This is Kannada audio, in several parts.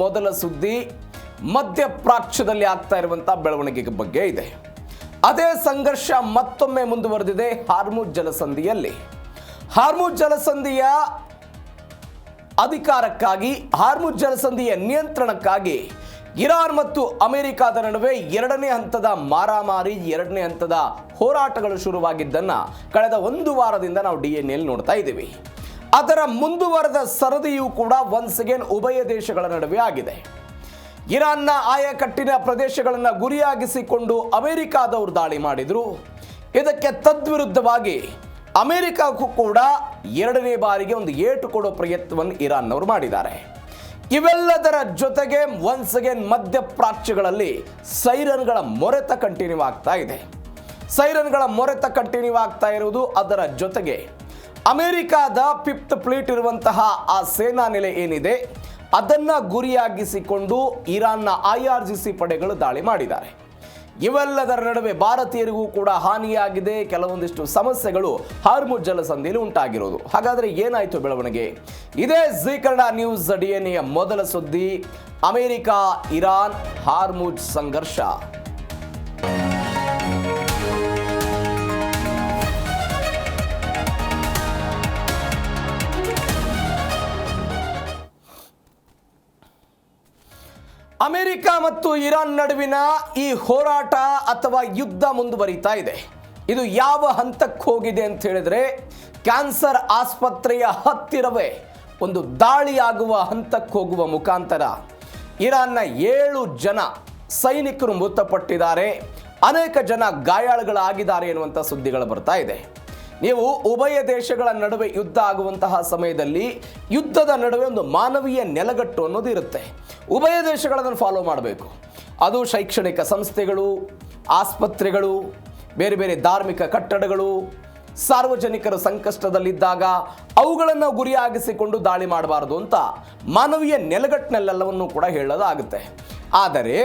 ಮೊದಲ ಸುದ್ದಿ ಮಧ್ಯಪ್ರಾಚ್ಯದಲ್ಲಿ ಆಗ್ತಾ ಇರುವಂಥ ಬೆಳವಣಿಗೆ ಬಗ್ಗೆ ಇದೆ. ಅದೇ ಸಂಘರ್ಷ ಮತ್ತೊಮ್ಮೆ ಮುಂದುವರೆದಿದೆ ಹಾರ್ಮುಜ್ ಜಲಸಂಧಿಯಲ್ಲಿ. ಹಾರ್ಮುಜ್ ಜಲಸಂಧಿಯ ಅಧಿಕಾರಕ್ಕಾಗಿ, ಹಾರ್ಮುಜ್ ಜಲಸಂಧಿಯ ನಿಯಂತ್ರಣಕ್ಕಾಗಿ ಇರಾನ್ ಮತ್ತು ಅಮೆರಿಕದ ನಡುವೆ ಎರಡನೇ ಹಂತದ ಮಾರಾಮಾರಿ, ಎರಡನೇ ಹಂತದ ಹೋರಾಟಗಳು ಶುರುವಾಗಿದ್ದನ್ನು ಕಳೆದ ಒಂದು ವಾರದಿಂದ ನಾವು DNAಯಲ್ಲಿ ನೋಡ್ತಾ ಇದ್ದೀವಿ. ಅದರ ಮುಂದುವರೆದ ಸರದಿಯೂ ಕೂಡ ಒನ್ಸ್ ಅಗೇನ್ ಉಭಯ ದೇಶಗಳ ನಡುವೆ ಆಗಿದೆ. ಇರಾನ್ನ ಆಯಕಟ್ಟಿನ ಪ್ರದೇಶಗಳನ್ನು ಗುರಿಯಾಗಿಸಿಕೊಂಡು ಅಮೆರಿಕಾದವರು ದಾಳಿ ಮಾಡಿದರು. ಇದಕ್ಕೆ ತದ್ವಿರುದ್ಧವಾಗಿ ಅಮೆರಿಕಕ್ಕೂ ಕೂಡ ಎರಡನೇ ಬಾರಿಗೆ ಒಂದು ಏಟು ಕೊಡೋ ಪ್ರಯತ್ನವನ್ನು ಇರಾನ್ನವರು ಮಾಡಿದ್ದಾರೆ. ಇವೆಲ್ಲದರ ಜೊತೆಗೆ ಒನ್ಸ್ ಅಗೇನ್ ಮಧ್ಯಪ್ರಾಚ್ಯಗಳಲ್ಲಿ ಸೈರನ್ಗಳ ಮೊರೆತ ಕಂಟಿನ್ಯೂ ಆಗ್ತಾ ಇದೆ. ಸೈರನ್ಗಳ ಮೊರೆತ ಕಂಟಿನ್ಯೂ ಆಗ್ತಾ ಇರುವುದು, ಅದರ ಜೊತೆಗೆ ಅಮೆರಿಕಾದ 5th ಫ್ಲೀಟ್ ಇರುವಂತಹ ಆ ಸೇನಾ ನೆಲೆ ಏನಿದೆ ಅದನ್ನು ಗುರಿಯಾಗಿಸಿಕೊಂಡು ಇರಾನ್ನ IRGC ಪಡೆಗಳು ದಾಳಿ ಮಾಡಿದ್ದಾರೆ. ಇವೆಲ್ಲದರ ನಡುವೆ ಭಾರತೀಯರಿಗೂ ಕೂಡ ಹಾನಿಯಾಗಿದೆ. ಕೆಲವೊಂದಿಷ್ಟು ಸಮಸ್ಯೆಗಳು ಹಾರ್ಮುಜ್ ಜಲಸಂಧಿಯಲ್ಲಿ ಉಂಟಾಗಿರೋದು. ಹಾಗಾದರೆ ಏನಾಯಿತು ಬೆಳವಣಿಗೆ? ಇದೇ ಜೀ ಕನ್ನಡ ನ್ಯೂಸ್ DNA ಮೊದಲ ಸುದ್ದಿ. ಅಮೆರಿಕ ಇರಾನ್ ಹಾರ್ಮುಜ್ ಸಂಘರ್ಷ. ಅಮೆರಿಕ ಮತ್ತು ಇರಾನ್ ನಡುವಿನ ಈ ಹೋರಾಟ ಅಥವಾ ಯುದ್ಧ ಮುಂದುವರಿತಾ ಇದೆ. ಇದು ಯಾವ ಹಂತಕ್ಕೆ ಹೋಗಿದೆ ಅಂತ ಹೇಳಿದ್ರೆ, ಕ್ಯಾನ್ಸರ್ ಆಸ್ಪತ್ರೆಯ ಹತ್ತಿರವೇ ಒಂದು ದಾಳಿಯಾಗುವ ಹಂತಕ್ಕೆ ಹೋಗುವ ಮುಖಾಂತರ ಇರಾನ್ನ 7 ಜನ ಸೈನಿಕರು ಮೃತಪಟ್ಟಿದ್ದಾರೆ, ಅನೇಕ ಜನ ಗಾಯಾಳುಗಳಾಗಿದ್ದಾರೆ ಎನ್ನುವಂಥ ಸುದ್ದಿಗಳು ಬರ್ತಾ ಇದೆ. ನೀವು ಉಭಯ ದೇಶಗಳ ನಡುವೆ ಯುದ್ಧ ಆಗುವಂತಹ ಸಮಯದಲ್ಲಿ ಯುದ್ಧದ ನಡುವೆ ಒಂದು ಮಾನವೀಯ ನೆಲಗಟ್ಟು ಅನ್ನೋದು ಇರುತ್ತೆ. ಉಭಯ ದೇಶಗಳನ್ನು ಫಾಲೋ ಮಾಡಬೇಕು. ಅದು ಶೈಕ್ಷಣಿಕ ಸಂಸ್ಥೆಗಳು, ಆಸ್ಪತ್ರೆಗಳು, ಬೇರೆ ಬೇರೆ ಧಾರ್ಮಿಕ ಕಟ್ಟಡಗಳು, ಸಾರ್ವಜನಿಕರು ಸಂಕಷ್ಟದಲ್ಲಿದ್ದಾಗ ಅವುಗಳನ್ನು ಗುರಿಯಾಗಿಸಿಕೊಂಡು ದಾಳಿ ಮಾಡಬಾರದು ಅಂತ ಮಾನವೀಯ ನೆಲಗಟ್ಟಿನಲ್ಲೆಲ್ಲವನ್ನೂ ಕೂಡ ಹೇಳೋದಾಗುತ್ತೆ. ಆದರೆ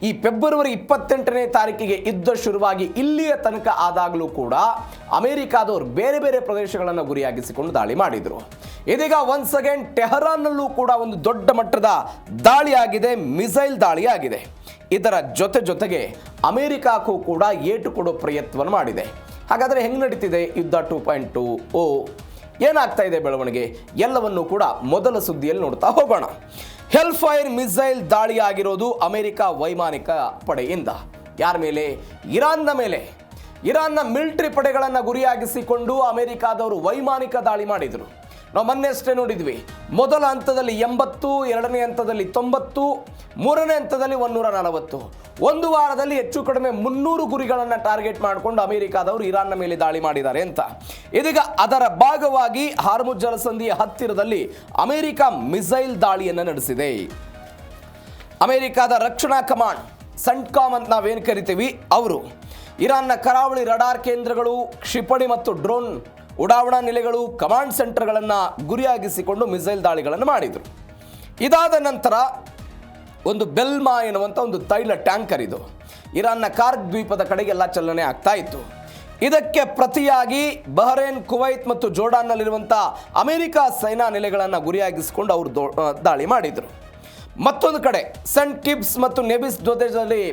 ಈ ಫೆಬ್ರವರಿ 28ನೇ ತಾರೀಕಿಗೆ ಯುದ್ಧ ಶುರುವಾಗಿ ಇಲ್ಲಿಯ ತನಕ ಆದಾಗಲೂ ಕೂಡ ಅಮೆರಿಕಾದವರು ಬೇರೆ ಬೇರೆ ಪ್ರದೇಶಗಳನ್ನು ಗುರಿಯಾಗಿಸಿಕೊಂಡು ದಾಳಿ ಮಾಡಿದರು. ಇದೀಗ ಒನ್ಸ್ ಅಗೇನ್ ಟೆಹರಾನ್ನಲ್ಲೂ ಕೂಡ ಒಂದು ದೊಡ್ಡ ಮಟ್ಟದ ದಾಳಿಯಾಗಿದೆ, ಮಿಸೈಲ್ ದಾಳಿಯಾಗಿದೆ. ಇದರ ಜೊತೆಗೆ ಅಮೆರಿಕಕ್ಕೂ ಕೂಡ ಏಟು ಕೊಡೋ ಪ್ರಯತ್ನವನ್ನು ಮಾಡಿದೆ. ಹಾಗಾದರೆ ಹೆಂಗೆ ನಡೀತಿದೆ ಯುದ್ಧ 2.0? ಏನಾಗ್ತಾ ಇದೆ ಬೆಳವಣಿಗೆ? ಎಲ್ಲವನ್ನೂ ಕೂಡ ಮೊದಲ ಸುದ್ದಿಯಲ್ಲಿ ನೋಡ್ತಾ ಹೋಗೋಣ. ಹೆಲ್ ಫೈರ್ ಮಿಸೈಲ್ ದಾಳಿಯಾಗಿರೋದು ಅಮೆರಿಕ ವೈಮಾನಿಕ ಪಡೆಯಿಂದ. ಯಾರ ಮೇಲೆ? ಇರಾನ್ನ ಮೇಲೆ. ಇರಾನ್ನ ಮಿಲಿಟರಿ ಪಡೆಗಳನ್ನು ಗುರಿಯಾಗಿಸಿಕೊಂಡು ಅಮೆರಿಕಾದವರು ವೈಮಾನಿಕ ದಾಳಿ ಮಾಡಿದರು. ನಾವು ಮೊನ್ನೆಷ್ಟೇ ನೋಡಿದ್ವಿ. ಮೊದಲ ಹಂತದಲ್ಲಿ 80, ಎರಡನೇ ಹಂತದಲ್ಲಿ 90, ಮೂರನೇ ಹಂತದಲ್ಲಿ 140. ಒಂದು ವಾರದಲ್ಲಿ ಹೆಚ್ಚು ಕಡಿಮೆ 300 ಗುರಿಗಳನ್ನು ಟಾರ್ಗೆಟ್ ಮಾಡಿಕೊಂಡು ಅಮೆರಿಕಾದವರು ಇರಾನ್ನ ಮೇಲೆ ದಾಳಿ ಮಾಡಿದ್ದಾರೆ ಅಂತ. ಇದೀಗ ಅದರ ಭಾಗವಾಗಿ ಹಾರ್ಮುಜ್ ಜಲಸಂಧಿಯ ಹತ್ತಿರದಲ್ಲಿ ಅಮೆರಿಕ ಮಿಸೈಲ್ ದಾಳಿಯನ್ನು ನಡೆಸಿದೆ. ಅಮೆರಿಕಾದ ರಕ್ಷಣಾ ಕಮಾಂಡ್, ಸೆಂಟ್ಕಾಮ್ ಅಂತ ನಾವೇನು ಕರಿತೀವಿ, ಅವರು ಇರಾನ್ನ ಕರಾವಳಿ ರಡಾರ್ ಕೇಂದ್ರಗಳು, ಕ್ಷಿಪಣಿ ಮತ್ತು ಡ್ರೋನ್ ಉಡಾವಣಾ ನೆಲೆಗಳು, ಕಮಾಂಡ್ ಸೆಂಟರ್ಗಳನ್ನು ಗುರಿಯಾಗಿಸಿಕೊಂಡು ಮಿಸೈಲ್ ದಾಳಿಗಳನ್ನು ಮಾಡಿದರು. ಇದಾದ ನಂತರ ಒಂದು ಬೆಲ್ಮಾ ಎನ್ನುವಂಥ ಒಂದು ತೈಲ ಟ್ಯಾಂಕರ್, ಇದು ಇರಾನ್ನ ಕಾರ್ಗ್ ದ್ವೀಪದ ಕಡೆಗೆಲ್ಲ ಚಲನೆ ಆಗ್ತಾ ಇತ್ತು. ಇದಕ್ಕೆ ಪ್ರತಿಯಾಗಿ ಬಹರೇನ್, ಕುವೈತ್ ಮತ್ತು ಜೋರ್ಡಾನ್ನಲ್ಲಿರುವಂಥ ಅಮೆರಿಕ ಸೇನಾ ನೆಲೆಗಳನ್ನು ಗುರಿಯಾಗಿಸಿಕೊಂಡು ಅವರು ದಾಳಿ ಮಾಡಿದರು. ಮತ್ತೊಂದು ಕಡೆ ಸೆಂಟ್ ಕಿಟ್ಸ್ ಮತ್ತು ನೆವಿಸ್ ಜೊತೆಯಲ್ಲಿ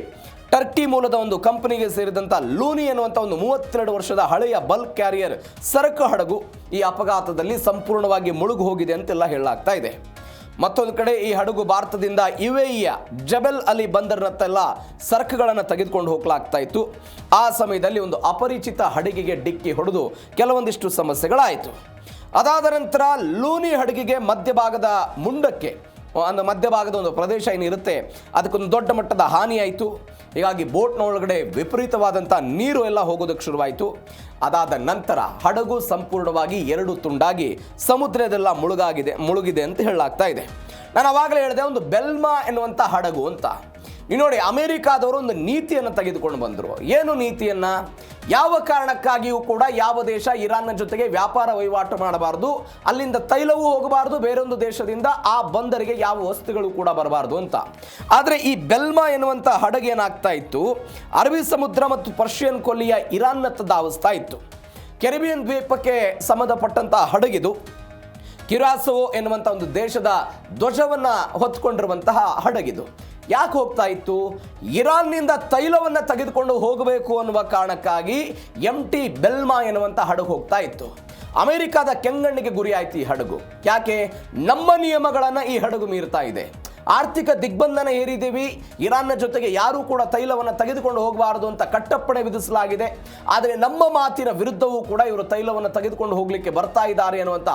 ಟರ್ಕಿ ಮೂಲದ ಒಂದು ಕಂಪನಿಗೆ ಸೇರಿದಂಥ ಲೂನಿ ಎನ್ನುವಂಥ ಒಂದು 32 ವರ್ಷದ ಹಳೆಯ ಬಲ್ಕ್ ಕ್ಯಾರಿಯರ್ ಸರಕು ಹಡಗು ಈ ಅಪಘಾತದಲ್ಲಿ ಸಂಪೂರ್ಣವಾಗಿ ಮುಳುಗು ಹೋಗಿದೆ ಅಂತೆಲ್ಲ ಹೇಳಲಾಗ್ತಾ ಇದೆ. ಮತ್ತೊಂದು ಕಡೆ ಈ ಹಡಗು ಭಾರತದಿಂದ UAEಯ ಜಬೆಲ್ ಅಲಿ ಬಂದರ್ನತ್ತೆಲ್ಲ ಸರಕುಗಳನ್ನು ತೆಗೆದುಕೊಂಡು ಹೋಗಲಾಗ್ತಾ ಇತ್ತು. ಆ ಸಮಯದಲ್ಲಿ ಒಂದು ಅಪರಿಚಿತ ಹಡಗಿಗೆ ಡಿಕ್ಕಿ ಹೊಡೆದು ಕೆಲವೊಂದಿಷ್ಟು ಸಮಸ್ಯೆಗಳಾಯಿತು. ಅದಾದ ನಂತರ ಲೂನಿ ಹಡಗಿಗೆ ಮಧ್ಯಭಾಗದ ಮುಂಡಕ್ಕೆ, ಮಧ್ಯಭಾಗದ ಒಂದು ಪ್ರದೇಶ ಏನಿರುತ್ತೆ ಅದಕ್ಕೊಂದು ದೊಡ್ಡ ಮಟ್ಟದ ಹಾನಿಯಾಯಿತು. ಹೀಗಾಗಿ ಬೋಟ್ನ ಒಳಗಡೆ ವಿಪರೀತವಾದಂಥ ನೀರು ಎಲ್ಲ ಹೋಗೋದಕ್ಕೆ ಶುರುವಾಯಿತು. ಅದಾದ ನಂತರ ಹಡಗು ಸಂಪೂರ್ಣವಾಗಿ 2 ತುಂಡಾಗಿ ಸಮುದ್ರದೆಲ್ಲ ಮುಳುಗಿದೆ ಅಂತ ಹೇಳಲಾಗ್ತಾ ಇದೆ. ನಾನು ಆವಾಗಲೇ ಹೇಳಿದೆ ಒಂದು ಬೆಲ್ಮಾ ಎನ್ನುವಂಥ ಹಡಗು ಅಂತ. ನೀವು ನೋಡಿ, ಅಮೆರಿಕಾದವರು ಒಂದು ನೀತಿಯನ್ನು ತೆಗೆದುಕೊಂಡು ಬಂದರು. ಏನು ನೀತಿಯನ್ನು? ಯಾವ ಕಾರಣಕ್ಕಾಗಿಯೂ ಕೂಡ ಯಾವ ದೇಶ ಇರಾನ್ನ ಜೊತೆಗೆ ವ್ಯಾಪಾರ ವಹಿವಾಟು ಮಾಡಬಾರ್ದು, ಅಲ್ಲಿಂದ ತೈಲವೂ ಹೋಗಬಾರ್ದು, ಬೇರೊಂದು ದೇಶದಿಂದ ಆ ಬಂದರಿಗೆ ಯಾವ ವಸ್ತುಗಳು ಕೂಡ ಬರಬಾರ್ದು ಅಂತ. ಆದರೆ ಈ ಬೆಲ್ಮಾ ಎನ್ನುವಂಥ ಹಡಗು ಏನಾಗ್ತಾ ಇತ್ತು, ಅರಬ್ಬಿ ಸಮುದ್ರ ಮತ್ತು ಪರ್ಷಿಯನ್ ಕೊಲ್ಲಿಯ ಇರಾನ್ನತ್ತ ಧಾವಿಸ್ತಾ ಇತ್ತು. ಕೆರಿಬಿಯನ್ ದ್ವೀಪಕ್ಕೆ ಸಂಬಂಧಪಟ್ಟಂಥ ಹಡಗಿದು. ಕ್ಯುರಾಸೋ ಎನ್ನುವಂಥ ಒಂದು ದೇಶದ ಧ್ವಜವನ್ನು ಹೊತ್ಕೊಂಡಿರುವಂತಹ ಹಡಗಿದು. ಯಾಕೆ ಹೋಗ್ತಾ ಇತ್ತು? ಇರಾನ್ನಿಂದ ತೈಲವನ್ನು ತೆಗೆದುಕೊಂಡು ಹೋಗಬೇಕು ಅನ್ನುವ ಕಾರಣಕ್ಕಾಗಿ MT ಬೆಲ್ಮಾ ಎನ್ನುವಂಥ ಹಡಗು ಹೋಗ್ತಾ ಇತ್ತು. ಅಮೆರಿಕದ ಕೆಂಗಣ್ಣಿಗೆ ಗುರಿ ಆಯ್ತು ಈ ಹಡಗು. ಯಾಕೆ? ನಮ್ಮ ನಿಯಮಗಳನ್ನು ಈ ಹಡಗು ಮೀರ್ತಾ ಇದೆ. ಆರ್ಥಿಕ ದಿಗ್ಬಂಧನ ಹೇರಿದ್ದೀವಿ, ಇರಾನ್ನ ಜೊತೆಗೆ ಯಾರೂ ಕೂಡ ತೈಲವನ್ನು ತೆಗೆದುಕೊಂಡು ಹೋಗಬಾರದು ಅಂತ ಕಟ್ಟಪ್ಪಣೆ ವಿಧಿಸಲಾಗಿದೆ. ಆದರೆ ನಮ್ಮ ಮಾತಿನ ವಿರುದ್ಧವೂ ಕೂಡ ಇವರು ತೈಲವನ್ನು ತೆಗೆದುಕೊಂಡು ಹೋಗಲಿಕ್ಕೆ ಬರ್ತಾ ಇದ್ದಾರೆ ಅನ್ನುವಂಥ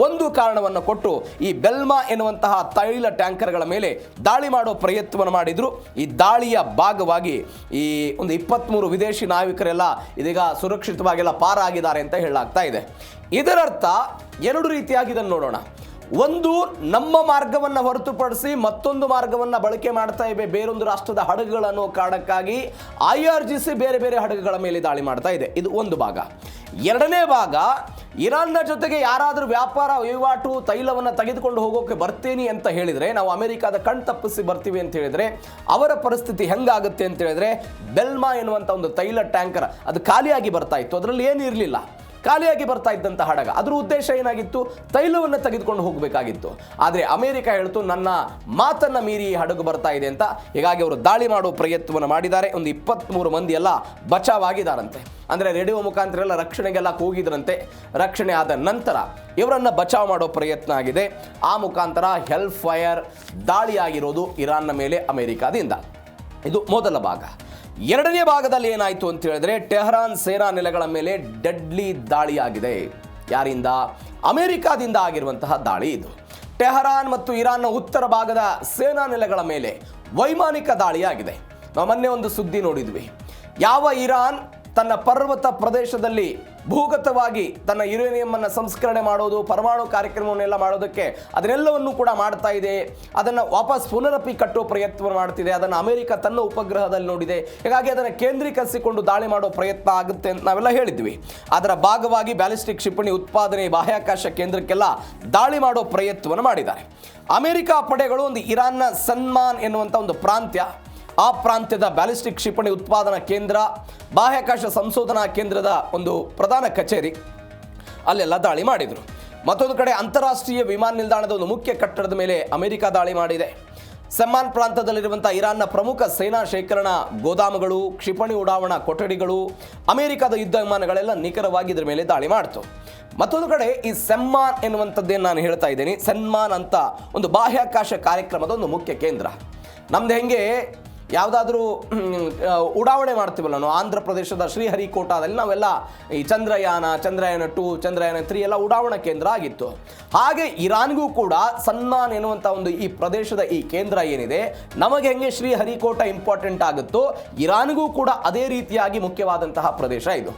ಒಂದು ಕಾರಣವನ್ನು ಕೊಟ್ಟು ಈ ಬೆಲ್ಮಾ ಎನ್ನುವಂತಹ ತೈಲ ಟ್ಯಾಂಕರ್ಗಳ ಮೇಲೆ ದಾಳಿ ಮಾಡೋ ಪ್ರಯತ್ನವನ್ನು ಮಾಡಿದ್ರು. ಈ ದಾಳಿಯ ಭಾಗವಾಗಿ ಈ ಒಂದು 23 ವಿದೇಶಿ ನಾವಿಕರೆಲ್ಲ ಇದೀಗ ಸುರಕ್ಷಿತವಾಗೆಲ್ಲ ಪಾರಾಗಿದ್ದಾರೆ ಅಂತ ಹೇಳಲಾಗ್ತಾ ಇದೆ. ಇದರರ್ಥ ಎರಡು ರೀತಿಯಾಗಿ ಇದನ್ನು ನೋಡೋಣ. ಒಂದು, ನಮ್ಮ ಮಾರ್ಗವನ್ನು ಹೊರತುಪಡಿಸಿ ಮತ್ತೊಂದು ಮಾರ್ಗವನ್ನು ಬಳಕೆ ಮಾಡ್ತಾ ಇವೆ ಬೇರೊಂದು ರಾಷ್ಟ್ರದ ಹಡಗುಗಳನ್ನು ಕಾರಣಕ್ಕಾಗಿ IRGC ಬೇರೆ ಬೇರೆ ಹಡಗುಗಳ ಮೇಲೆ ದಾಳಿ ಮಾಡ್ತಾ ಇದೆ. ಇದು ಒಂದು ಭಾಗ. ಎರಡನೇ ಭಾಗ, ಇರಾನ್ನ ಜೊತೆಗೆ ಯಾರಾದರೂ ವ್ಯಾಪಾರ ವಹಿವಾಟು ತೈಲವನ್ನು ತೆಗೆದುಕೊಂಡು ಹೋಗೋಕೆ ಬರ್ತೀನಿ ಅಂತ ಹೇಳಿದರೆ, ನಾವು ಅಮೆರಿಕದ ತಪ್ಪಿಸಿ ಬರ್ತೀವಿ ಅಂತ ಹೇಳಿದರೆ ಅವರ ಪರಿಸ್ಥಿತಿ ಹೆಂಗಾಗುತ್ತೆ ಅಂತ ಹೇಳಿದ್ರೆ, ಬೆಲ್ಮಾ ಎನ್ನುವಂಥ ಒಂದು ತೈಲ ಟ್ಯಾಂಕರ್ ಅದು ಖಾಲಿಯಾಗಿ ಬರ್ತಾ ಇತ್ತು. ಅದರಲ್ಲಿ ಏನು ಇರಲಿಲ್ಲ, ಖಾಲಿಯಾಗಿ ಬರ್ತಾ ಇದ್ದಂಥ ಹಡಗ. ಅದರ ಉದ್ದೇಶ ಏನಾಗಿತ್ತು? ತೈಲವನ್ನು ತೆಗೆದುಕೊಂಡು ಹೋಗಬೇಕಾಗಿತ್ತು. ಆದರೆ ಅಮೆರಿಕ ಹೇಳ್ತು ನನ್ನ ಮಾತನ್ನು ಮೀರಿ ಹಡಗು ಬರ್ತಾ ಇದೆ ಅಂತ. ಹೀಗಾಗಿ ಅವರು ದಾಳಿ ಮಾಡೋ ಪ್ರಯತ್ನವನ್ನು ಮಾಡಿದ್ದಾರೆ. ಒಂದು 23 ಮಂದಿ ಎಲ್ಲ ಬಚಾವಾಗಿದ್ದಾರಂತೆ. ಅಂದರೆ ರೇಡಿಯೋ ಮುಖಾಂತರ ಎಲ್ಲ ರಕ್ಷಣೆಗೆಲ್ಲ ಕೂಗಿದ್ರಂತೆ. ರಕ್ಷಣೆ ಆದ ನಂತರ ಇವರನ್ನು ಬಚಾವ್ ಮಾಡೋ ಪ್ರಯತ್ನ ಆಗಿದೆ. ಆ ಮುಖಾಂತರ ಹೆಲ್ ಫೈರ್ ದಾಳಿಯಾಗಿರೋದು ಇರಾನ್ನ ಮೇಲೆ ಅಮೆರಿಕದಿಂದ. ಇದು ಮೊದಲ ಭಾಗ. ಎರಡನೇ ಭಾಗದಲ್ಲಿ ಏನಾಯಿತು ಅಂತ ಹೇಳಿದ್ರೆ, ಟೆಹರಾನ್ ಸೇನಾ ನೆಲೆಗಳ ಮೇಲೆ ಡೆಡ್ಲಿ ದಾಳಿಯಾಗಿದೆ. ಯಾರಿಂದ? ಅಮೆರಿಕಾದಿಂದ ಆಗಿರುವಂತಹ ದಾಳಿ ಇದು. ಟೆಹರಾನ್ ಮತ್ತು ಇರಾನ್ನ ಉತ್ತರ ಭಾಗದ ಸೇನಾ ನೆಲೆಗಳ ಮೇಲೆ ವೈಮಾನಿಕ ದಾಳಿಯಾಗಿದೆ. ನಾವು ಮೊನ್ನೆ ಒಂದು ಸುದ್ದಿ ನೋಡಿದ್ವಿ. ಯಾವ ಇರಾನ್ ತನ್ನ ಪರ್ವತ ಪ್ರದೇಶದಲ್ಲಿ ಭೂಗತವಾಗಿ ತನ್ನ ಯುರೇನಿಯಂ ಅನ್ನು ಸಂಸ್ಕರಣೆ ಮಾಡೋದು, ಪರಮಾಣು ಕಾರ್ಯಕ್ರಮವನ್ನೆಲ್ಲ ಮಾಡೋದಕ್ಕೆ ಅದನ್ನೆಲ್ಲವನ್ನು ಕೂಡ ಮಾಡ್ತಾ ಇದೆ, ಅದನ್ನು ವಾಪಸ್ ಪುನರಪಿ ಕಟ್ಟುವ ಪ್ರಯತ್ನವನ್ನು ಮಾಡ್ತಿದೆ. ಅದನ್ನು ಅಮೆರಿಕ ತನ್ನ ಉಪಗ್ರಹದಲ್ಲಿ ನೋಡಿದೆ. ಹೀಗಾಗಿ ಅದನ್ನು ಕೇಂದ್ರೀಕರಿಸಿಕೊಂಡು ದಾಳಿ ಮಾಡೋ ಪ್ರಯತ್ನ ಆಗುತ್ತೆ ಅಂತ ನಾವೆಲ್ಲ ಹೇಳಿದ್ವಿ. ಅದರ ಭಾಗವಾಗಿ ಬ್ಯಾಲಿಸ್ಟಿಕ್ ಕ್ಷಿಪಣಿ ಉತ್ಪಾದನೆ ಬಾಹ್ಯಾಕಾಶ ಕೇಂದ್ರಕ್ಕೆಲ್ಲ ದಾಳಿ ಮಾಡೋ ಪ್ರಯತ್ನವನ್ನು ಮಾಡಿದ್ದಾರೆ. ಅಮೆರಿಕ ಪಡೆಗಳು ಒಂದು ಇರಾನ್ನ ಸನ್ಮಾನ್ ಎನ್ನುವಂಥ ಒಂದು ಪ್ರಾಂತ್ಯ, ಆ ಪ್ರಾಂತ್ಯದ ಬ್ಯಾಲಿಸ್ಟಿಕ್ ಕ್ಷಿಪಣಿ ಉತ್ಪಾದನಾ ಕೇಂದ್ರ, ಬಾಹ್ಯಾಕಾಶ ಸಂಶೋಧನಾ ಕೇಂದ್ರದ ಒಂದು ಪ್ರಧಾನ ಕಚೇರಿ, ಅಲ್ಲೆಲ್ಲ ದಾಳಿ ಮಾಡಿದರು. ಮತ್ತೊಂದು ಕಡೆ ಅಂತಾರಾಷ್ಟ್ರೀಯ ವಿಮಾನ ನಿಲ್ದಾಣದ ಒಂದು ಮುಖ್ಯ ಕಟ್ಟಡದ ಮೇಲೆ ಅಮೆರಿಕ ದಾಳಿ ಮಾಡಿದೆ. ಸಮ್ಮಾನ್ ಪ್ರಾಂತದಲ್ಲಿರುವಂಥ ಇರಾನ್ನ ಪ್ರಮುಖ ಸೇನಾ ಶೇಖರಣಾ ಗೋದಾಮುಗಳು, ಕ್ಷಿಪಣಿ ಉಡಾವಣಾ ಕೊಠಡಿಗಳು, ಅಮೆರಿಕದ ಯುದ್ಧ ವಿಮಾನಗಳೆಲ್ಲ ನಿಖರವಾಗಿ ಇದರ ಮೇಲೆ ದಾಳಿ ಮಾಡ್ತು. ಮತ್ತೊಂದು ಕಡೆ ಈ ಸಮ್ಮಾನ್ ಎನ್ನುವಂಥದ್ದೇನು ನಾನು ಹೇಳ್ತಾ ಇದ್ದೀನಿ, ಸನ್ಮಾನ್ ಅಂತ ಒಂದು ಬಾಹ್ಯಾಕಾಶ ಕಾರ್ಯಕ್ರಮದ ಒಂದು ಮುಖ್ಯ ಕೇಂದ್ರ. ನಮ್ದು ಹೆಂಗೆ ಯಾವುದಾದ್ರೂ ಉಡಾವಣೆ ಮಾಡ್ತೀವಲ್ಲ ನಾವು, ಆಂಧ್ರ ಪ್ರದೇಶದ ಶ್ರೀಹರಿಕೋಟಾದಲ್ಲಿ ನಾವೆಲ್ಲ ಈ ಚಂದ್ರಯಾನ 2, ಚಂದ್ರಯಾನ 3 ಎಲ್ಲ ಉಡಾವಣಾ ಕೇಂದ್ರ ಆಗಿತ್ತು. ಹಾಗೆ ಇರಾನ್ಗೂ ಕೂಡ ಸನ್ಮಾನ್ ಎನ್ನುವಂಥ ಒಂದು ಈ ಪ್ರದೇಶದ ಈ ಕೇಂದ್ರ ಏನಿದೆ, ನಮಗೆ ಹೆಂಗೆ ಶ್ರೀಹರಿಕೋಟ ಇಂಪಾರ್ಟೆಂಟ್ ಆಗುತ್ತೋ ಇರಾನ್ಗೂ ಕೂಡ ಅದೇ ರೀತಿಯಾಗಿ ಮುಖ್ಯವಾದಂತಹ ಪ್ರದೇಶ ಇದು.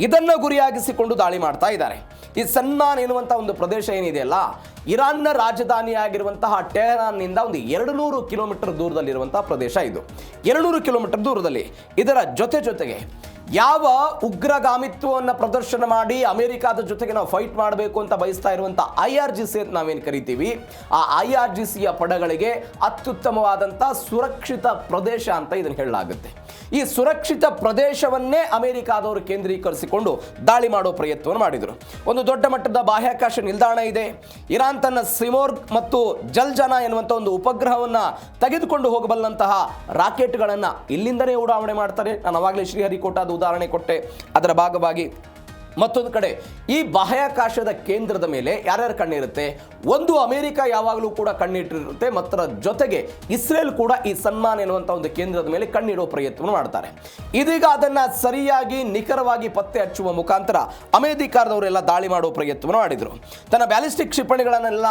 ಇದನ್ನು ಗುರಿಯಾಗಿಸಿಕೊಂಡು ದಾಳಿ ಮಾಡ್ತಾ ಇದ್ದಾರೆ. ಈ ಸನ್ಮಾನ್ ಎನ್ನುವಂಥ ಒಂದು ಪ್ರದೇಶ ಏನಿದೆಯಲ್ಲ, ಇರಾನ್ನ ರಾಜಧಾನಿಯಾಗಿರುವಂತಹ ಟೆಹರಾನ್ನಿಂದ ಒಂದು 200 ಕಿಲೋಮೀಟರ್ ದೂರದಲ್ಲಿರುವಂತಹ ಪ್ರದೇಶ ಇದು. 200 ಕಿಲೋಮೀಟರ್ ದೂರದಲ್ಲಿ. ಇದರ ಜೊತೆಗೆ ಯಾವ ಉಗ್ರಗಾಮಿತ್ವವನ್ನು ಪ್ರದರ್ಶನ ಮಾಡಿ ಅಮೆರಿಕದ ಜೊತೆಗೆ ನಾವು ಫೈಟ್ ಮಾಡಬೇಕು ಅಂತ ಬಯಸ್ತಾ ಇರುವಂಥ IRGC ಅಂತ ನಾವೇನು ಕರಿತೀವಿ, ಆ IRGCಯ ಪಡೆಗಳಿಗೆ ಅತ್ಯುತ್ತಮವಾದಂಥ ಸುರಕ್ಷಿತ ಪ್ರದೇಶ ಅಂತ ಇದನ್ನು ಹೇಳಲಾಗುತ್ತೆ. ಈ ಸುರಕ್ಷಿತ ಪ್ರದೇಶವನ್ನೇ ಅಮೆರಿಕಾದವರು ಕೇಂದ್ರೀಕರಿಸಿಕೊಂಡು ದಾಳಿ ಮಾಡೋ ಪ್ರಯತ್ನವನ್ನು ಮಾಡಿದರು. ಒಂದು ದೊಡ್ಡ ಮಟ್ಟದ ಬಾಹ್ಯಾಕಾಶ ನಿಲ್ದಾಣ ಇದೆ. ಇರಾನ್ ತನ್ನ ಸಿಮೋರ್ಗ್ ಮತ್ತು ಜಲ್ಜನಾ ಎನ್ನುವಂಥ ಒಂದು ಉಪಗ್ರಹವನ್ನು ತೆಗೆದುಕೊಂಡು ಹೋಗಬಲ್ಲಂತಹ ರಾಕೆಟ್ಗಳನ್ನು ಇಲ್ಲಿಂದಲೇ ಉಡಾವಣೆ ಮಾಡ್ತಾರೆ. ನಾನು ಅವಾಗಲೇ ಶ್ರೀಹರಿಕೋಟಾದ ಉದಾಹರಣೆ ಕೊಟ್ಟೆ. ಅದರ ಭಾಗವಾಗಿ ಮತ್ತೊಂದು ಕಡೆ ಈ ಬಾಹ್ಯಾಕಾಶದ ಕೇಂದ್ರದ ಮೇಲೆ ಯಾರ್ಯಾರು ಕಣ್ಣಿರುತ್ತೆ? ಒಂದು ಅಮೆರಿಕ ಯಾವಾಗಲೂ ಕೂಡ ಕಣ್ಣಿಟ್ಟಿರುತ್ತೆ, ಮತ್ತರ ಜೊತೆಗೆ ಇಸ್ರೇಲ್ ಕೂಡ ಈ ಸನ್ಮಾನ್ ಎನ್ನುವಂಥ ಒಂದು ಕೇಂದ್ರದ ಮೇಲೆ ಕಣ್ಣಿಡೋ ಪ್ರಯತ್ನವನ್ನು ಮಾಡ್ತಾರೆ. ಇದೀಗ ಅದನ್ನು ಸರಿಯಾಗಿ ನಿಖರವಾಗಿ ಪತ್ತೆ ಹಚ್ಚುವ ಮುಖಾಂತರ ಅಮೆರಿಕಾದವರೆಲ್ಲ ದಾಳಿ ಮಾಡೋ ಪ್ರಯತ್ನವನ್ನು ಮಾಡಿದರು. ತನ್ನ ಬ್ಯಾಲಿಸ್ಟಿಕ್ ಕ್ಷಿಪಣಿಗಳನ್ನೆಲ್ಲ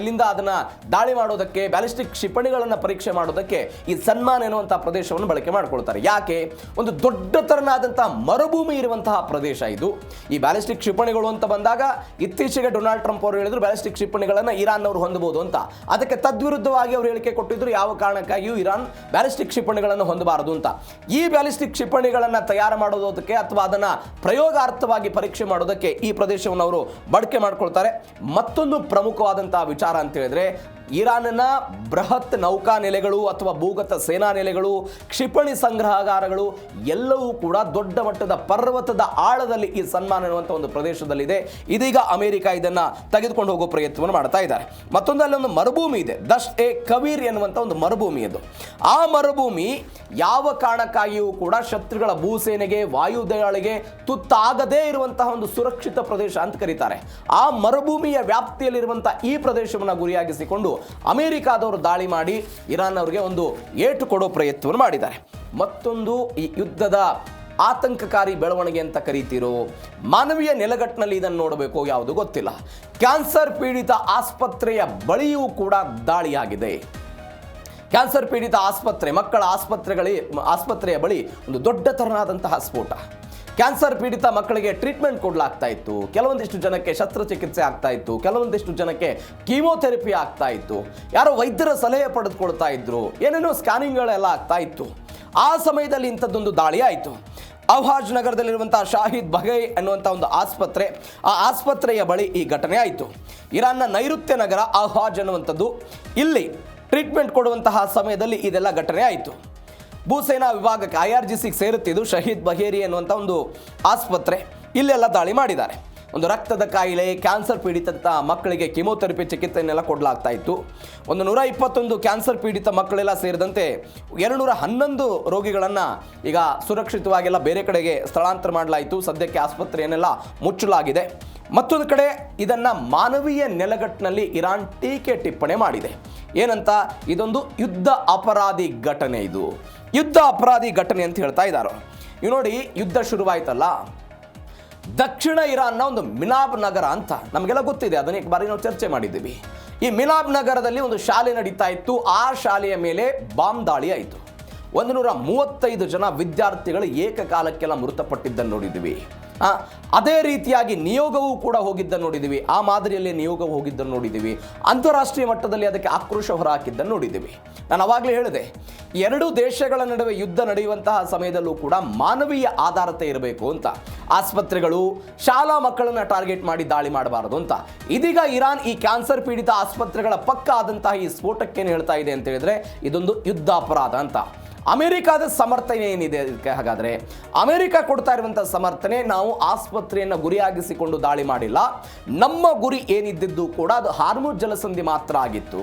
ಇಲ್ಲಿಂದ ಅದನ್ನು ದಾಳಿ ಮಾಡೋದಕ್ಕೆ, ಬ್ಯಾಲಿಸ್ಟಿಕ್ ಕ್ಷಿಪಣಿಗಳನ್ನು ಪರೀಕ್ಷೆ ಮಾಡೋದಕ್ಕೆ ಈ ಸನ್ಮಾನ್ ಎನ್ನುವಂಥ ಪ್ರದೇಶವನ್ನು ಬಳಕೆ ಮಾಡ್ಕೊಳ್ತಾರೆ. ಯಾಕೆ? ಒಂದು ದೊಡ್ಡ ತರನಾದಂಥ ಮರುಭೂಮಿ ಇರುವಂತಹ ಪ್ರದೇಶ ಇದು. ಈ ಬ್ಯಾಲಿಸ್ಟಿಕ್ ಕ್ಷಿಪಣಿಗಳು ಅಂತ ಬಂದಾಗ ಇತ್ತೀಚೆಗೆ ಡೊನಾಲ್ಡ್ ಟ್ರಂಪ್ ಅವರು ಹೇಳಿದ್ರು ಬ್ಯಾಲಿಸ್ಟಿಕ್ ಕ್ಷಿಪಣಿಗಳನ್ನು ಇರಾನ್ ಅವರು ಹೊಂದಬಹುದು ಅಂತ. ಅದಕ್ಕೆ ತದ್ವಿರುದ್ಧವಾಗಿ ಅವರು ಹೇಳಿಕೆ ಕೊಟ್ಟಿದ್ರು, ಯಾವ ಕಾರಣಕ್ಕಾಗಿಯೂ ಇರಾನ್ ಬ್ಯಾಲಿಸ್ಟಿಕ್ ಕ್ಷಿಪಣಿಗಳನ್ನು ಹೊಂದಬಾರದು ಅಂತ. ಈ ಬ್ಯಾಲಿಸ್ಟಿಕ್ ಕ್ಷಿಪಣಿಗಳನ್ನು ತಯಾರು ಮಾಡೋದಕ್ಕೆ ಅಥವಾ ಅದನ್ನು ಪ್ರಯೋಗಾರ್ಥವಾಗಿ ಪರೀಕ್ಷೆ ಮಾಡೋದಕ್ಕೆ ಈ ಪ್ರದೇಶವನ್ನು ಅವರು ಬಳಕೆ ಮಾಡ್ಕೊಳ್ತಾರೆ. ಮತ್ತೊಂದು ಪ್ರಮುಖವಾದಂತಹ ವಿಚಾರ ಅಂತ ಹೇಳಿದ್ರೆ, ಇರಾನ್ನ ಬೃಹತ್ ನೌಕಾ ನೆಲೆಗಳು ಅಥವಾ ಭೂಗತ ಸೇನಾ ನೆಲೆಗಳು, ಕ್ಷಿಪಣಿ ಸಂಗ್ರಹಾಗಾರಗಳು ಎಲ್ಲವೂ ಕೂಡ ದೊಡ್ಡ ಮಟ್ಟದ ಪರ್ವತದ ಆಳದಲ್ಲಿ ಈ ಸನ್ಮಾನ್ ಎನ್ನುವಂಥ ಒಂದು ಪ್ರದೇಶದಲ್ಲಿದೆ. ಇದೀಗ ಅಮೆರಿಕ ಇದನ್ನು ತೆಗೆದುಕೊಂಡು ಹೋಗೋ ಪ್ರಯತ್ನವನ್ನು ಮಾಡ್ತಾ ಇದ್ದಾರೆ. ಮತ್ತೊಂದು ಅಲ್ಲೊಂದು ಮರುಭೂಮಿ ಇದೆ, ದಶ್ಟ್ ಎ ಕವೀರ್ ಎನ್ನುವಂಥ ಒಂದು ಮರುಭೂಮಿ ಅದು. ಆ ಮರುಭೂಮಿ ಯಾವ ಕಾರಣಕ್ಕಾಗಿಯೂ ಕೂಡ ಶತ್ರುಗಳ ಭೂಸೇನೆಗೆ, ವಾಯುದಾಳಿಗೆ ತುತ್ತಾಗದೇ ಇರುವಂತಹ ಒಂದು ಸುರಕ್ಷಿತ ಪ್ರದೇಶ ಅಂತ ಕರೀತಾರೆ. ಆ ಮರುಭೂಮಿಯ ವ್ಯಾಪ್ತಿಯಲ್ಲಿರುವಂತಹ ಈ ಪ್ರದೇಶವನ್ನು ಗುರಿಯಾಗಿಸಿಕೊಂಡು ಅಮೆರಿಕಾದವರು ದಾಳಿ ಮಾಡಿ ಇರಾನ್ ಅವರಿಗೆ ಒಂದು ಏಟು ಕೊಡೋ ಪ್ರಯತ್ನವನ್ನು ಮಾಡಿದ್ದಾರೆ. ಮತ್ತೊಂದು ಈ ಯುದ್ಧದ ಆತಂಕಕಾರಿ ಬೆಳವಣಿಗೆ ಅಂತ ಕರೀತಿರೋ, ಮಾನವೀಯ ನೆಲೆಗಟ್ಟಿನಲ್ಲಿ ಇದನ್ನು ನೋಡಬೇಕು ಯಾವುದು ಗೊತ್ತಿಲ್ಲ. ಕ್ಯಾನ್ಸರ್ ಪೀಡಿತ ಆಸ್ಪತ್ರೆಯ ಬಳಿಯೂ ಕೂಡ ದಾಳಿಯಾಗಿದೆ. ಕ್ಯಾನ್ಸರ್ ಪೀಡಿತ ಆಸ್ಪತ್ರೆ, ಮಕ್ಕಳ ಆಸ್ಪತ್ರೆಯ ಬಳಿ ಒಂದು ದೊಡ್ಡ ತರನಾದಂತಹ ಸ್ಫೋಟ. ಕ್ಯಾನ್ಸರ್ ಪೀಡಿತ ಮಕ್ಕಳಿಗೆ ಟ್ರೀಟ್ಮೆಂಟ್ ಕೊಡಲಾಗ್ತಾ ಇತ್ತು, ಕೆಲವೊಂದಿಷ್ಟು ಜನಕ್ಕೆ ಶಸ್ತ್ರಚಿಕಿತ್ಸೆ ಆಗ್ತಾ ಇತ್ತು, ಕೆಲವೊಂದಿಷ್ಟು ಜನಕ್ಕೆ ಕೀಮೋಥೆರಪಿ ಆಗ್ತಾ ಇತ್ತು, ಯಾರೋ ವೈದ್ಯರ ಸಲಹೆ ಪಡೆದುಕೊಳ್ತಾ ಇದ್ರು, ಏನೇನೋ ಸ್ಕ್ಯಾನಿಂಗ್ಗಳೆಲ್ಲ ಆಗ್ತಾ ಇತ್ತು. ಆ ಸಮಯದಲ್ಲಿ ಇಂಥದ್ದೊಂದು ದಾಳಿ ಆಯಿತು. ಅವಾಜ್ ನಗರದಲ್ಲಿರುವಂತಹ ಶಾಹಿದ್ ಬಘೈ ಅನ್ನುವಂಥ ಒಂದು ಆಸ್ಪತ್ರೆ, ಆ ಆಸ್ಪತ್ರೆಯ ಬಳಿ ಈ ಘಟನೆ ಆಯಿತು. ಇರಾನ್ನ ನೈಋತ್ಯ ನಗರ ಅವಾಜ್ ಅನ್ನುವಂಥದ್ದು, ಇಲ್ಲಿ ಟ್ರೀಟ್ಮೆಂಟ್ ಕೊಡುವಂತಹ ಸಮಯದಲ್ಲಿ ಇದೆಲ್ಲ ಘಟನೆ ಆಯಿತು. ಭೂಸೇನಾ ವಿಭಾಗಕ್ಕೆ IRGCಗೆ ಸೇರುತ್ತಿದ್ದು ಶಹೀದ್ ಬಘೇರಿ ಅನ್ನುವಂಥ ಒಂದು ಆಸ್ಪತ್ರೆ. ಇಲ್ಲೆಲ್ಲ ದಾಳಿ ಮಾಡಿದ್ದಾರೆ. ಒಂದು ರಕ್ತದ ಕಾಯಿಲೆ, ಕ್ಯಾನ್ಸರ್ ಪೀಡಿತ ಮಕ್ಕಳಿಗೆ ಕಿಮೋಥೆರಪಿ ಚಿಕಿತ್ಸೆಯನ್ನೆಲ್ಲ ಕೊಡಲಾಗ್ತಾ ಇತ್ತು. ಒಂದು 121 ಕ್ಯಾನ್ಸರ್ ಪೀಡಿತ ಮಕ್ಕಳೆಲ್ಲ ಸೇರಿದಂತೆ 211 ರೋಗಿಗಳನ್ನು ಈಗ ಸುರಕ್ಷಿತವಾಗೆಲ್ಲ ಬೇರೆ ಕಡೆಗೆ ಸ್ಥಳಾಂತರ ಮಾಡಲಾಯಿತು. ಸದ್ಯಕ್ಕೆ ಆಸ್ಪತ್ರೆಯನ್ನೆಲ್ಲ ಮುಚ್ಚಲಾಗಿದೆ. ಮತ್ತೊಂದು ಕಡೆ ಇದನ್ನು ಮಾನವೀಯ ನೆಲೆಗಟ್ಟಿನಲ್ಲಿ ಇರಾನ್ ಟೀಕೆ ಟಿಪ್ಪಣಿ ಮಾಡಿದೆ. ಏನಂತ? ಇದೊಂದು ಯುದ್ಧ ಅಪರಾಧಿ ಘಟನೆ, ಇದು ಯುದ್ಧ ಅಪರಾಧಿ ಘಟನೆ ಅಂತ ಹೇಳ್ತಾ ಇದ್ದಾರೆ. ನೀವು ನೋಡಿ, ಯುದ್ಧ ಶುರುವಾಯ್ತಲ್ಲ, ದಕ್ಷಿಣ ಇರಾನ್ನ ಒಂದು ಮಿನಾಬ್ ನಗರ ಅಂತ ನಮಗೆಲ್ಲ ಗೊತ್ತಿದೆ, ಅದನ್ನ ಬಾರಿ ನಾವು ಚರ್ಚೆ ಮಾಡಿದ್ದೀವಿ. ಈ ಮಿನಾಬ್ ನಗರದಲ್ಲಿ ಒಂದು ಶಾಲೆ ನಡೀತಾ ಇತ್ತು. ಆ ಶಾಲೆಯ ಮೇಲೆ ಬಾಂಬ್ ದಾಳಿ ಆಯಿತು. 135 ಜನ ವಿದ್ಯಾರ್ಥಿಗಳು ಏಕಕಾಲಕ್ಕೆಲ್ಲ ಮೃತಪಟ್ಟಿದ್ದನ್ನು ನೋಡಿದ್ದೀವಿ. ಅದೇ ರೀತಿಯಾಗಿ ನಿಯೋಗವೂ ಕೂಡ ಹೋಗಿದ್ದನ್ನು ನೋಡಿದ್ದೀವಿ. ಆ ಮಾದರಿಯಲ್ಲಿ ನಿಯೋಗವು ಹೋಗಿದ್ದನ್ನು ನೋಡಿದ್ದೀವಿ. ಅಂತಾರಾಷ್ಟ್ರೀಯ ಮಟ್ಟದಲ್ಲಿ ಅದಕ್ಕೆ ಆಕ್ರೋಶ ಹೊರಹಾಕಿದ್ದನ್ನು ನೋಡಿದ್ದೀವಿ. ನಾನು ಅವಾಗಲೇ ಹೇಳಿದೆ, ಎರಡು ದೇಶಗಳ ನಡುವೆ ಯುದ್ಧ ನಡೆಯುವಂತಹ ಸಮಯದಲ್ಲೂ ಕೂಡ ಮಾನವೀಯ ಆಧಾರತೆ ಇರಬೇಕು ಅಂತ. ಆಸ್ಪತ್ರೆಗಳು, ಶಾಲಾ ಮಕ್ಕಳನ್ನು ಟಾರ್ಗೆಟ್ ಮಾಡಿ ದಾಳಿ ಮಾಡಬಾರದು ಅಂತ. ಇದೀಗ ಇರಾನ್ ಈ ಕ್ಯಾನ್ಸರ್ ಪೀಡಿತ ಆಸ್ಪತ್ರೆಗಳ ಪಕ್ಕ ಆದಂತಹ ಈ ಸ್ಫೋಟಕ್ಕೇನು ಹೇಳ್ತಾ ಇದೆ ಅಂತ ಹೇಳಿದ್ರೆ, ಇದೊಂದು ಯುದ್ಧ ಅಪರಾಧ ಅಂತ. ಅಮೆರಿಕಾದ ಸಮರ್ಥನೆ ಏನಿದೆ ಅದಕ್ಕೆ? ಹಾಗಾದರೆ ಅಮೆರಿಕ ಕೊಡ್ತಾ ಇರುವಂಥ ಸಮರ್ಥನೆ, ನಾವು ಆಸ್ಪತ್ರೆಯನ್ನು ಗುರಿಯಾಗಿಸಿಕೊಂಡು ದಾಳಿ ಮಾಡಿಲ್ಲ, ನಮ್ಮ ಗುರಿ ಏನಿದ್ದು ಕೂಡ ಅದು ಹಾರ್ಮುಜ್ ಜಲಸಂಧಿ ಮಾತ್ರ ಆಗಿತ್ತು.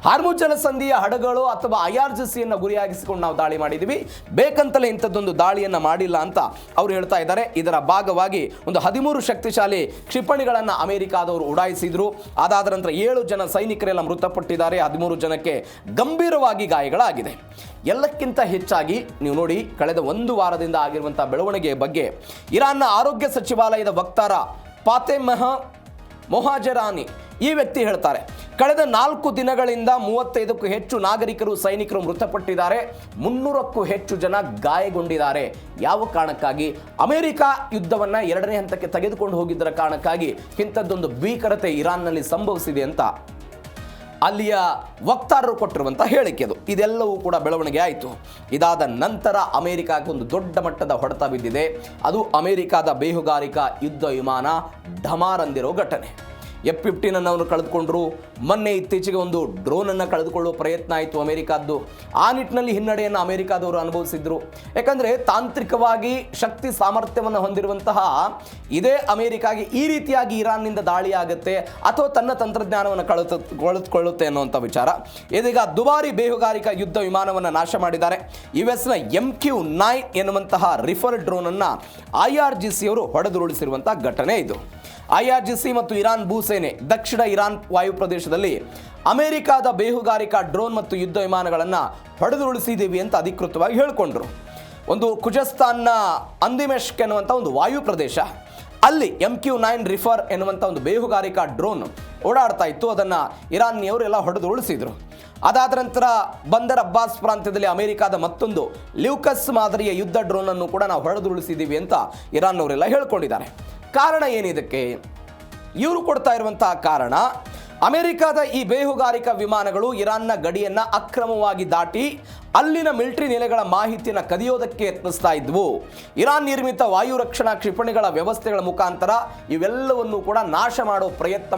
ಹಾರ್ಮುಜ್ ಜಲಸಂಧಿಯ ಹಡಗುಗಳು ಅಥವಾ IRGCಯನ್ನು ಗುರಿಯಾಗಿಸಿಕೊಂಡು ನಾವು ದಾಳಿ ಮಾಡಿದ್ದೀವಿ, ಬೇಕಂತಲೇ ಇಂಥದ್ದೊಂದು ದಾಳಿಯನ್ನು ಮಾಡಿಲ್ಲ ಅಂತ ಅವರು ಹೇಳ್ತಾ ಇದ್ದಾರೆ. ಇದರ ಭಾಗವಾಗಿ ಒಂದು 13 ಶಕ್ತಿಶಾಲಿ ಕ್ಷಿಪಣಿಗಳನ್ನು ಅಮೆರಿಕಾದವರು ಉಡಾಯಿಸಿದ್ರು. ಅದಾದ ನಂತರ 7 ಜನ ಸೈನಿಕರೆಲ್ಲ ಮೃತಪಟ್ಟಿದ್ದಾರೆ, 13 ಜನಕ್ಕೆ ಗಂಭೀರವಾಗಿ ಗಾಯಗಳಾಗಿದೆ. ಎಲ್ಲಕ್ಕಿಂತ ಹೆಚ್ಚಾಗಿ ನೀವು ನೋಡಿ, ಕಳೆದ 1 ವಾರದಿಂದ ಆಗಿರುವಂಥ ಬೆಳವಣಿಗೆಯ ಬಗ್ಗೆ ಇರಾನ್ನ ಆರೋಗ್ಯ ಸಚಿವಾಲಯದ ವಕ್ತಾರ ಫಾತೆಮಾ ಮೊಹಾಜರಾನಿ ಈ ವ್ಯಕ್ತಿ ಹೇಳ್ತಾರೆ, ಕಳೆದ 4 ದಿನಗಳಿಂದ 35ಕ್ಕೂ ಹೆಚ್ಚು ನಾಗರಿಕರು, ಸೈನಿಕರು ಮೃತಪಟ್ಟಿದ್ದಾರೆ, 300ಕ್ಕೂ ಹೆಚ್ಚು ಜನ ಗಾಯಗೊಂಡಿದ್ದಾರೆ. ಯಾವ ಕಾರಣಕ್ಕಾಗಿ? ಅಮೆರಿಕ ಯುದ್ಧವನ್ನು 2ನೇ ಹಂತಕ್ಕೆ ತೆಗೆದುಕೊಂಡು ಹೋಗಿದ್ದರ ಕಾರಣಕ್ಕಾಗಿ ಇಂಥದ್ದೊಂದು ಭೀಕರತೆ ಇರಾನ್ನಲ್ಲಿ ಸಂಭವಿಸಿದೆ ಅಂತ ಅಲ್ಲಿಯ ವಕ್ತಾರರು ಕೊಟ್ಟಿರುವಂಥ ಹೇಳಿಕೆ ಅದು. ಇದೆಲ್ಲವೂ ಕೂಡ ಬೆಳವಣಿಗೆ ಆಯಿತು. ಇದಾದ ನಂತರ ಅಮೆರಿಕಾಗೆ ಒಂದು ದೊಡ್ಡ ಮಟ್ಟದ ಹೊಡೆತ ಬಿದ್ದಿದೆ. ಅದು ಅಮೆರಿಕಾದ ಬೇಹುಗಾರಿಕಾ ಯುದ್ಧ ವಿಮಾನ ಢಮಾರ್ ಅಂದಿರೋ ಘಟನೆ. F-15 ಅವರು ಕಳೆದುಕೊಂಡ್ರು. ಮೊನ್ನೆ ಇತ್ತೀಚೆಗೆ ಒಂದು ಡ್ರೋನನ್ನು ಕಳೆದುಕೊಳ್ಳುವ ಪ್ರಯತ್ನ ಆಯಿತು ಅಮೆರಿಕಾದ್ದು. ಆ ನಿಟ್ಟಿನಲ್ಲಿ ಹಿನ್ನಡೆಯನ್ನು ಅಮೆರಿಕಾದವರು ಅನುಭವಿಸಿದ್ರು. ಯಾಕಂದರೆ ತಾಂತ್ರಿಕವಾಗಿ ಶಕ್ತಿ ಸಾಮರ್ಥ್ಯವನ್ನು ಹೊಂದಿರುವಂತಹ ಇದೇ ಅಮೆರಿಕಾಗೆ ಈ ರೀತಿಯಾಗಿ ಇರಾನ್ನಿಂದ ದಾಳಿ ಆಗುತ್ತೆ ಅಥವಾ ತನ್ನ ತಂತ್ರಜ್ಞಾನವನ್ನು ಕಳೆದುಕೊಳ್ಳುತ್ತೆ ಅನ್ನುವಂಥ ವಿಚಾರ. ಇದೀಗ ದುಬಾರಿ ಬೇಹುಗಾರಿಕಾ ಯುದ್ಧ ವಿಮಾನವನ್ನು ನಾಶ ಮಾಡಿದ್ದಾರೆ. US-ನ MQ-9 ಎನ್ನುವಂತಹ ರಿಫರ್ ಡ್ರೋನನ್ನು IRGCಯವರು ಹೊಡೆದುರುಳಿಸಿರುವಂಥ ಘಟನೆ ಇದು. IRGC ಮತ್ತು ಇರಾನ್ ಭೂಸೇನೆ ದಕ್ಷಿಣ ಇರಾನ್ ವಾಯು ಪ್ರದೇಶದಲ್ಲಿ ಅಮೆರಿಕಾದ ಬೇಹುಗಾರಿಕಾ ಡ್ರೋನ್ ಮತ್ತು ಯುದ್ಧ ವಿಮಾನಗಳನ್ನು ಹೊಡೆದುರುಳಿಸಿದ್ದೀವಿ ಅಂತ ಅಧಿಕೃತವಾಗಿ ಹೇಳಿಕೊಂಡ್ರು. ಒಂದು ಖುಜಸ್ತಾನ್ನ ಅಂದಿಮೆಶ್ಕ್ ಎನ್ನುವಂಥ ಒಂದು ವಾಯು ಪ್ರದೇಶ, ಅಲ್ಲಿ MQ-9 ರಿಫರ್ ಎನ್ನುವಂಥ ಒಂದು ಬೇಹುಗಾರಿಕಾ ಡ್ರೋನ್ ಓಡಾಡ್ತಾ ಇತ್ತು. ಅದನ್ನು ಇರಾನ್ನಿಯವರು ಎಲ್ಲ ಹೊಡೆದುರುಳಿಸಿದ್ರು. ಅದಾದ ನಂತರ ಬಂದರ್ ಅಬ್ಬಾಸ್ ಪ್ರಾಂತ್ಯದಲ್ಲಿ ಅಮೆರಿಕಾದ ಮತ್ತೊಂದು ಲ್ಯೂಕಸ್ ಮಾದರಿಯ ಯುದ್ಧ ಡ್ರೋನನ್ನು ಕೂಡ ನಾವು ಹೊಡೆದುರುಳಿಸಿದ್ದೀವಿ ಅಂತ ಇರಾನ್ನವರೆಲ್ಲ ಹೇಳ್ಕೊಂಡಿದ್ದಾರೆ. ಕಾರಣ ಏನಿದಕ್ಕೆ? ಇವರು ಕೊಡ್ತಾ ಇರುವಂತಹ ಕಾರಣ, ಅಮೆರಿಕದ ಈ ಬೇಹುಗಾರಿಕಾ ವಿಮಾನಗಳು ಇರಾನ್ನ ಗಡಿಯನ್ನ ಅಕ್ರಮವಾಗಿ ದಾಟಿ ಅಲ್ಲಿನ ಮಿಲಿಟರಿ ನೆಲೆಗಳ ಮಾಹಿತಿಯನ್ನು ಕದಿಯೋದಕ್ಕೆ ಯತ್ನಿಸ್ತಾ ಇದ್ವು. ಇರಾನ್ ನಿರ್ಮಿತ ವಾಯು ರಕ್ಷಣಾ ಕ್ಷಿಪಣಿಗಳ ವ್ಯವಸ್ಥೆಗಳ ಮುಖಾಂತರ ಇವೆಲ್ಲವನ್ನು ಕೂಡ ನಾಶವನ್ನು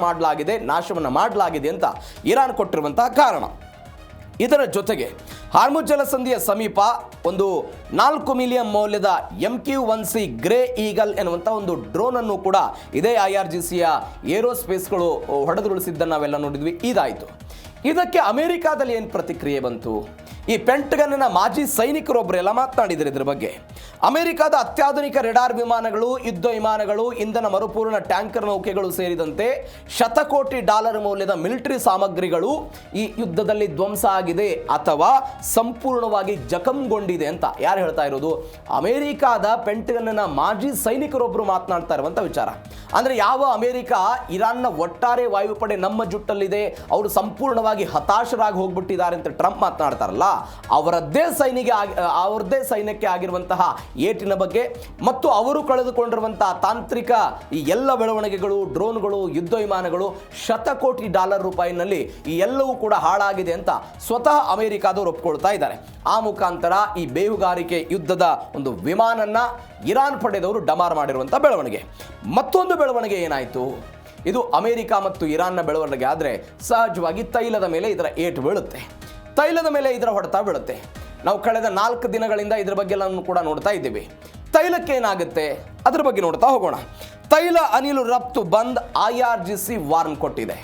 ಮಾಡಲಾಗಿದೆ ಅಂತ ಇರಾನ್ ಕೊಟ್ಟಿರುವಂತಹ ಕಾರಣ. ಇದರ ಜೊತೆಗೆ ಹಾರ್ಮುಜ್ ಜಲಸಂಧಿಯ ಸಮೀಪ ಒಂದು 4 ಮಿಲಿಯನ್ ಮೌಲ್ಯದ MQ-1C ಗ್ರೇ ಈಗಲ್ ಎನ್ನುವಂಥ ಒಂದು ಡ್ರೋನ್ ಅನ್ನು ಕೂಡ ಇದೇ IRGCಯ ಏರೋಸ್ಪೇಸ್ಗಳು ಹೊಡೆದುರುಳಿಸಿದ್ದನ್ನು ನಾವೆಲ್ಲ ನೋಡಿದ್ವಿ. ಇದಾಯಿತು. ಇದಕ್ಕೆ ಅಮೆರಿಕಾದಲ್ಲಿ ಏನು ಪ್ರತಿಕ್ರಿಯೆ ಬಂತು? ಈ ಪೆಂಟಗನ್ನ ಮಾಜಿ ಸೈನಿಕರೊಬ್ಬರೆಲ್ಲ ಮಾತನಾಡಿದರು ಇದರ ಬಗ್ಗೆ. ಅಮೆರಿಕದ ಅತ್ಯಾಧುನಿಕ ರೆಡಾರ್ ವಿಮಾನಗಳು, ಯುದ್ಧ ವಿಮಾನಗಳು, ಇಂಧನ ಮರುಪೂರ್ಣ ಟ್ಯಾಂಕರ್ ನೌಕೆಗಳು ಸೇರಿದಂತೆ ಶತಕೋಟಿ ಡಾಲರ್ ಮೌಲ್ಯದ ಮಿಲಿಟರಿ ಸಾಮಗ್ರಿಗಳು ಈ ಯುದ್ಧದಲ್ಲಿ ಧ್ವಂಸ ಆಗಿದೆ ಅಥವಾ ಸಂಪೂರ್ಣವಾಗಿ ಜಖಂಗೊಂಡಿದೆ ಅಂತ ಯಾರು ಹೇಳ್ತಾ ಇರೋದು? ಅಮೆರಿಕದ ಪೆಂಟಗನ್ನ ಮಾಜಿ ಸೈನಿಕರೊಬ್ಬರು ಮಾತನಾಡ್ತಾ ಇರುವಂಥ ವಿಚಾರ. ಅಂದರೆ ಯಾವ ಅಮೆರಿಕ ಇರಾನ್ನ ಒಟ್ಟಾರೆ ವಾಯುಪಡೆ ನಮ್ಮ ಜುಟ್ಟಲ್ಲಿದೆ, ಅವರು ಸಂಪೂರ್ಣವಾಗಿ ಹತಾಶರಾಗಿ ಹೋಗ್ಬಿಟ್ಟಿದ್ದಾರೆ ಅಂತ ಟ್ರಂಪ್ ಮಾತನಾಡ್ತಾರಲ್ಲ, ಅವರದ್ದೇ ಸೈನ್ಯಕ್ಕೆ ಆಗಿರುವಂತಹ ಏಟಿನ ಬಗ್ಗೆ ಮತ್ತು ಅವರು ಕಳೆದುಕೊಂಡಿರುವಂತಹ ತಾಂತ್ರಿಕ ಈ ಎಲ್ಲ ಬೆಳವಣಿಗೆಗಳು, ಡ್ರೋನ್ಗಳು, ಯುದ್ಧ ವಿಮಾನಗಳು ಶತಕೋಟಿ ಡಾಲರ್ ರೂಪಾಯಿನಲ್ಲಿ ಈ ಎಲ್ಲವೂ ಕೂಡ ಹಾಳಾಗಿದೆ ಅಂತ ಸ್ವತಃ ಅಮೆರಿಕಾದವರು ಒಪ್ಕೊಳ್ತಾ ಇದ್ದಾರೆ. ಆ ಮುಖಾಂತರ ಈ ಬೇಹುಗಾರಿಕೆ ಯುದ್ಧದ ಒಂದು ವಿಮಾನನ್ನ ಇರಾನ್ ಪಡೆದವರು ಡಮಾರ್ ಮಾಡಿರುವಂಥ ಬೆಳವಣಿಗೆ. ಮತ್ತೊಂದು ಬೆಳವಣಿಗೆ ಏನಾಯಿತು? ಇದು ಅಮೆರಿಕ ಮತ್ತು ಇರಾನ್ನ ಬೆಳವಣಿಗೆ ಆದರೆ ಸಹಜವಾಗಿ ತೈಲದ ಮೇಲೆ ಇದರ ಏಟು ಬೀಳುತ್ತೆ, ತೈಲದ ಮೇಲೆ ಇದರ ಹೊಡೆತ ಬೀಳುತ್ತೆ. ನಾವು ಕಳೆದ 4 ದಿನಗಳಿಂದ ಇದರ ಬಗ್ಗೆ ಎಲ್ಲ ಕೂಡ ನೋಡ್ತಾ ಇದ್ದೀವಿ. ತೈಲಕ್ಕೆ ಏನಾಗುತ್ತೆ ಅದರ ಬಗ್ಗೆ ನೋಡ್ತಾ ಹೋಗೋಣ. ತೈಲ ಅನಿಲ ರಫ್ತು ಬಂದ್ IRGC ವಾರ್ನ್ ಕೊಟ್ಟಿದೆ.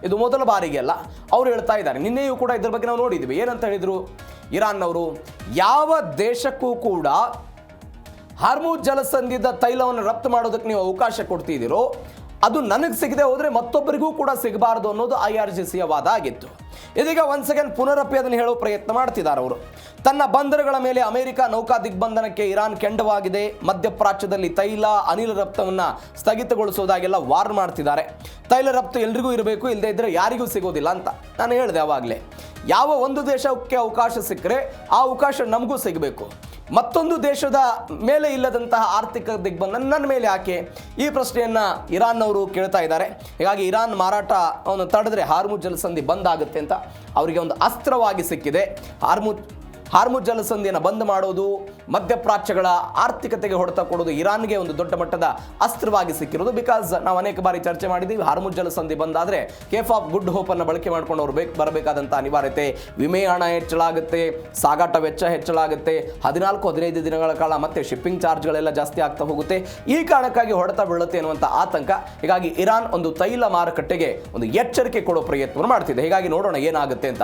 ಇದು ಮೊದಲ ಬಾರಿಗೆ ಅಲ್ಲ, ಅವರು ಹೇಳ್ತಾ ಇದ್ದಾರೆ. ನಿನ್ನೆಯೂ ಕೂಡ ಇದರ ಬಗ್ಗೆ ನಾವು ನೋಡಿದ್ವಿ. ಏನಂತ ಹೇಳಿದರು ಇರಾನ್ನವರು? ಯಾವ ದೇಶಕ್ಕೂ ಕೂಡ ಹಾರ್ಮುಜ್ ಜಲಸಂಧಿದ ತೈಲವನ್ನು ರಫ್ತು ಮಾಡೋದಕ್ಕೆ ನೀವು ಅವಕಾಶ ಕೊಡ್ತಿದ್ದೀರೋ ಅದು ನನಗೆ ಸಿಗದೆ ಹೋದರೆ ಮತ್ತೊಬ್ಬರಿಗೂ ಕೂಡ ಸಿಗಬಾರದು ಅನ್ನೋದು IRGCಯ ವಾದ ಆಗಿತ್ತು. ಇದೀಗ ಒನ್ಸ್ ಅಗೇನ್ ಪುನರಪಿ ಅದನ್ನು ಹೇಳೋ ಪ್ರಯತ್ನ ಮಾಡ್ತಿದ್ದಾರೆ ಅವರು. ತನ್ನ ಬಂದರುಗಳ ಮೇಲೆ ಅಮೆರಿಕ ನೌಕಾ ದಿಗ್ಬಂಧನಕ್ಕೆ ಇರಾನ್ ಕೆಂಡವಾಗಿದೆ, ಮಧ್ಯಪ್ರಾಚ್ಯದಲ್ಲಿ ತೈಲ ಅನಿಲ ರಫ್ತವನ್ನು ಸ್ಥಗಿತಗೊಳಿಸೋದಾಗೆಲ್ಲ ವಾರ್ನ್ ಮಾಡ್ತಿದ್ದಾರೆ. ತೈಲ ರಫ್ತು ಎಲ್ರಿಗೂ ಇರಬೇಕು, ಇಲ್ಲದೇ ಇದ್ದರೆ ಯಾರಿಗೂ ಸಿಗೋದಿಲ್ಲ ಅಂತ ನಾನು ಹೇಳಿದೆ ಅವಾಗಲೇ. ಯಾವ ಒಂದು ದೇಶಕ್ಕೆ ಅವಕಾಶ ಸಿಕ್ಕರೆ ಆ ಅವಕಾಶ ನಮಗೂ ಸಿಗಬೇಕು. ಮತ್ತೊಂದು ದೇಶದ ಮೇಲೆ ಇಲ್ಲದಂತಹ ಆರ್ಥಿಕ ದಿಗ್ಬಂಧನ ನನ್ನ ಮೇಲೆ ಯಾಕೆ? ಈ ಪ್ರಶ್ನೆಯನ್ನು ಇರಾನ್ನವರು ಕೇಳ್ತಾ ಇದ್ದಾರೆ. ಹೀಗಾಗಿ ಇರಾನ್ ಮಾರಾಟವನ್ನು ತಡೆದ್ರೆ ಹಾರ್ಮುಜ್ ಜಲಸಂಧಿ ಬಂದ್ ಆಗುತ್ತೆ ಅಂತ ಅವರಿಗೆ ಒಂದು ಅಸ್ತ್ರವಾಗಿ ಸಿಕ್ಕಿದೆ. ಹಾರ್ಮುಜ್ ಜಲಸಂಧಿಯನ್ನು ಬಂದ್ ಮಾಡೋದು, ಮಧ್ಯಪ್ರಾಚ್ಯಗಳ ಆರ್ಥಿಕತೆಗೆ ಹೊಡೆತ ಕೊಡೋದು ಇರಾನ್ಗೆ ಒಂದು ದೊಡ್ಡ ಮಟ್ಟದ ಅಸ್ತ್ರವಾಗಿ ಸಿಕ್ಕಿರೋದು. ಬಿಕಾಸ್ ನಾವು ಅನೇಕ ಬಾರಿ ಚರ್ಚೆ ಮಾಡಿದ್ದೀವಿ, ಹಾರ್ಮುಜ್ ಜಲಸಂಧಿ ಬಂದಾದರೆ ಕೇಫ್ ಆಫ್ ಗುಡ್ ಹೋಪನ್ನು ಬಳಕೆ ಮಾಡ್ಕೊಂಡು ಅವರು ಬರಬೇಕಾದಂಥ ಅನಿವಾರ್ಯತೆ, ವಿಮೆ ಹಣ ಹೆಚ್ಚಳಾಗುತ್ತೆ, ಸಾಗಾಟ ವೆಚ್ಚ ಹೆಚ್ಚಳಾಗುತ್ತೆ, 14-15 ದಿನಗಳ ಕಾಲ ಮತ್ತೆ ಶಿಪ್ಪಿಂಗ್ ಚಾರ್ಜ್ಗಳೆಲ್ಲ ಜಾಸ್ತಿ ಆಗ್ತಾ ಹೋಗುತ್ತೆ. ಈ ಕಾರಣಕ್ಕಾಗಿ ಹೊಡೆತ ಬೀಳುತ್ತೆ ಅನ್ನುವಂಥ ಆತಂಕ. ಹೀಗಾಗಿ ಇರಾನ್ ಒಂದು ತೈಲ ಮಾರುಕಟ್ಟೆಗೆ ಒಂದು ಎಚ್ಚರಿಕೆ ಕೊಡೋ ಪ್ರಯತ್ನವನ್ನು ಮಾಡ್ತಿದೆ. ಹೀಗಾಗಿ ನೋಡೋಣ ಏನಾಗುತ್ತೆ ಅಂತ.